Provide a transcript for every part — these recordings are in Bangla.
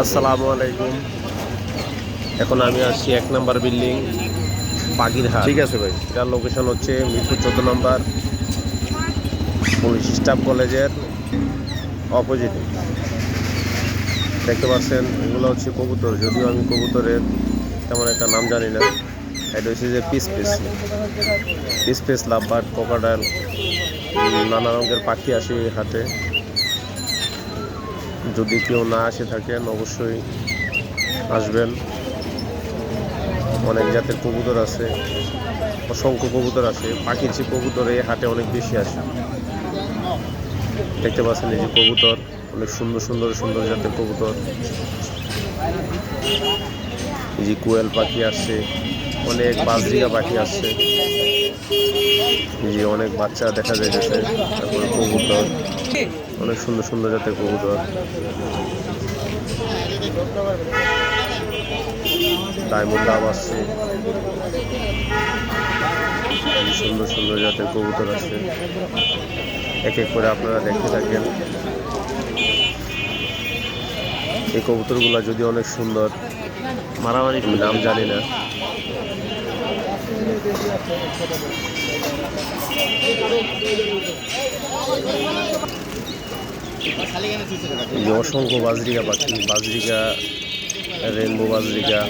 আসসালামু আলাইকুম। এখন আমি আসছি 1 নম্বর বিল্ডিং বাগিরহাট। ঠিক আছে ভাই। এটার লোকেশন হচ্ছে মিরপুর 14 নম্বর পুলিশ স্টাফ কলেজের অপোজিটে। দেখতে পাচ্ছেন এগুলো হচ্ছে কবুতর, যদিও আমি কবুতরের তেমন একটা নাম জানি না। এটা হচ্ছে যে পিস পিস লাভবার্ড, কোকাডাইল, নানা রঙের পাখি আসে এই হাটে। যদি কেউ না আসে থাকেন অবশ্যই আসবেন। অনেক জাতের কবুতর আছে, অসংখ্য কবুতর আছে। পাখির যে কবুতর এই হাটে অনেক বেশি আসে। দেখতে পাচ্ছেন এই যে কবুতর, অনেক সুন্দর জাতের কবুতর। এই যে কোয়েল পাখি আসছে, অনেক বাজরিকা পাখি আসছে। এই যে অনেক বাচ্চা দেখা যাইতেছে। তারপরে কবুতর, অনেক সুন্দর জাতের কবুতর। ডায়মন্ড ডাব আসছে, সুন্দর জাতের কবুতর আছে। এক এক করে আপনারা দেখতে থাকেন। এই কবুতরগুলো যদি অনেক সুন্দর, মারামারি নাম জানি না। অসংখ্য বাজরিকা পাখি, বাজরিকা, রেনবো বাজরিকা,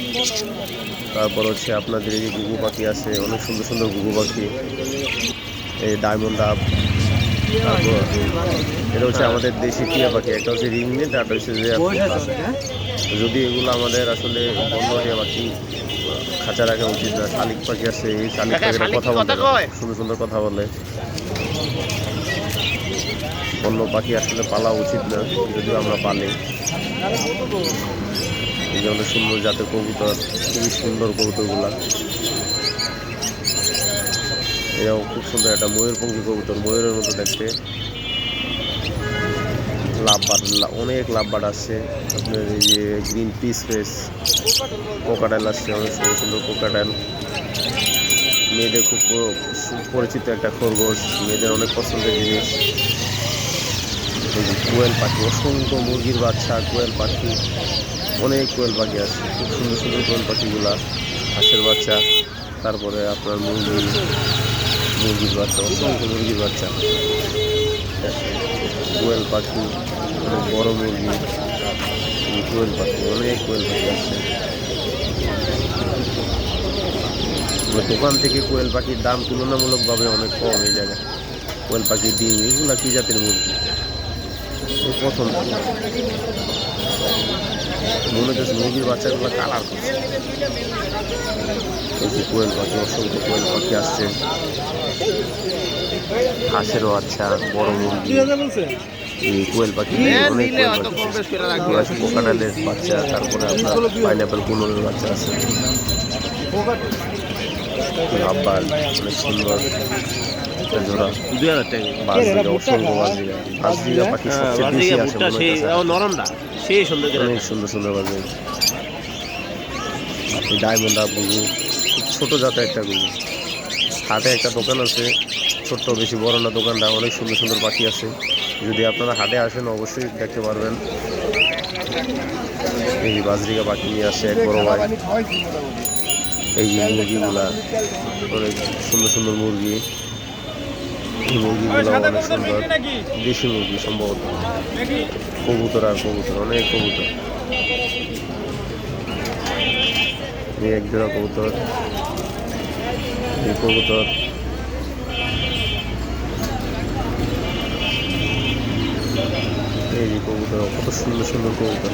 তারপর হচ্ছে আপনাদের এই যে ঘুঘু পাখি আছে, অনেক সুন্দর ঘুঘু পাখি। এই ডায়মন্ড ডাব, তারপর এটা হচ্ছে আমাদের দেশি টিয়া পাখি। একটা হচ্ছে রিংনেট, আর হচ্ছে যে যদি এগুলো আমাদের আসলে বন্ধ হয়ে পাখি খাঁচা রাখা উচিত না। শালিক পাখি আছে, এই শালিক পাখিটা কথা বলতে সুন্দর কথা বলে। অন্য পাখি আসলে পালা উচিত না, যদিও আমরা পালি। এই যে অনেক সুন্দর জাতের কবুতর, খুবই সুন্দর কবুতরগুলা। এরাও খুব সুন্দর একটা ময়ূরপঙ্খী কবুতর, ময়ূরের মতো দেখতে। লাভবার্ড, অনেক লাভবার্ড আছে। আপনার এই যে গ্রিন পিস ফেস কোকাডাইল আসছে, অনেক সুন্দর কোকাডাইল। মেয়েদের খুব পরিচিত একটা খরগোশ, মেয়েদের অনেক পছন্দের জিনিস। কোয়েল পাখি, অসংখ্য মুরগির বাচ্চা, কোয়েল পাখি, অনেক কোয়েল পাখি আছে। খুব সুন্দর কোয়েল পাখিগুলা, হাঁসের বাচ্চা, তারপরে আপনার মুরগির বাচ্চা, অসংখ্য মুরগির বাচ্চা। কোয়েল পাখি, অনেক বড় মুরগি, কোয়েল পাখি, অনেক কোয়েল পাখি আছে। দোকান থেকে কোয়েল পাখির দাম তুলনামূলকভাবে অনেক কম এই জায়গায়। কোয়েল পাখির ডিম, এগুলা কি জাতের মুরগি প্রথম মনে হচ্ছে মুরগির বাচ্চাগুলো কালার করছে। কোয়েল পাখি, অসংখ্য কোয়েল পাখি আসছে। হাঁসেরও আচ্ছা, বড় মুরগি, এই কোয়েল পাখি, অনেক কোকাডাইলের বাচ্চা, তারপরে আপনার পাইনাপেল কুনুরের বাচ্চা আছে। লাভবার্ড, অনেক সুন্দর জোড়া, 2000 টাকা। বাজরিকা, অসংখ্য বাজরিকা পাখি সবচেয়ে বেশি আসে নরমটা, সেই সুন্দর, অনেক সুন্দর বাজরিকা। এই ডায়মন্ড ডাব ঘুঘু, ছোট জাতের একটা ঘুঘু। হাটে একটা দোকান আছে, ছোট্ট, বেশি বড় না দোকানটা। অনেক সুন্দর পাখি আছে। যদি আপনারা হাটে আসেন অবশ্যই দেখতে পারবেন। এই বাজরিকা পাখি নিয়ে আসে এক বড় ভাই। এই যে মুরগিগুলা, অনেক সুন্দর মুরগি। এই মুরগিগুলো অনেক সুন্দর, দেশি মুরগি সম্ভবত। কবুতর আর কবুতর, অনেক কবুতর। এই এক জোড়া কবুতর, এই কবুতর। এই যে কবুতর, কত সুন্দর কবুতর,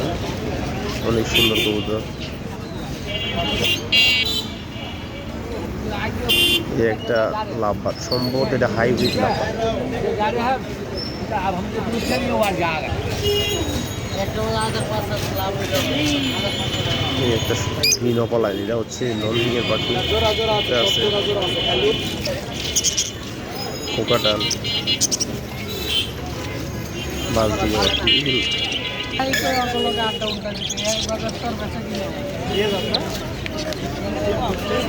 অনেক সুন্দর কবুতর। এই একটা লাভবার্ড, সম্ভবত এটা হাইব্রিড লাভবার্ড। এই একটা মিনপলাইন, এটা হচ্ছে নলদিঘির পাখি আছে। কোকাটাল, বাজরিকা পাখি।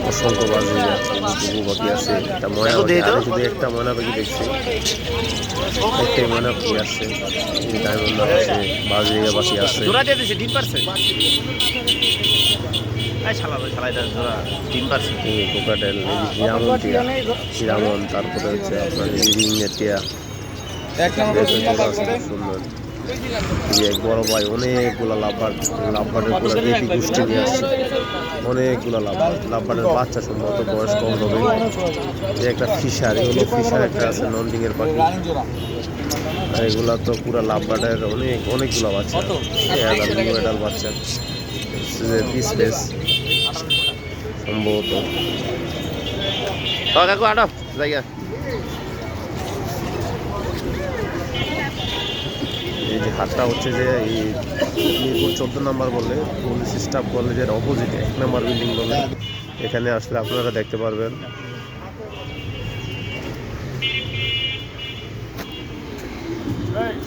অসংখ্য বাজরিকা ঘুঘু পাখি আছে। একটা ময়না পাখি, আরে শুধু একটা ময়না পাখি দেখছি, একটাই ময়না পাখি আসছে। এই ডায়মন্ড ডাব আছে, বাজরিকা পাখি আছে, কোকাটেল, হিরামন টিয়া, হিরামন, তারপরে হচ্ছে আপনার রিংয়ের টিয়া, সুন্দর। এক বড় ভাই অনেকগুলো লাভবার্ডের পুরো বেবি গোষ্ঠী নিয়ে আসছে, অনেকগুলো লাভবার্ডের বাচ্চা, সম্ভবত বয়স কম হবে। একটা ফিশার, এগুলো ফিশার একটা আছে নন্ডিংয়ের পাখি, আর এগুলা তো পুরো লাভবার্ডের অনেকগুলো বাচ্চা, এডাল বাচ্চা পিস পেস সম্ভবত। জায়গা এই যে হাটটা হচ্ছে যে এই মিরপুর 14 নম্বর বলে, পুলিশ স্টাফ কলেজের অপোজিটে 1 নম্বর বিল্ডিং বলে। এখানে আসলে আপনারা দেখতে পারবেন।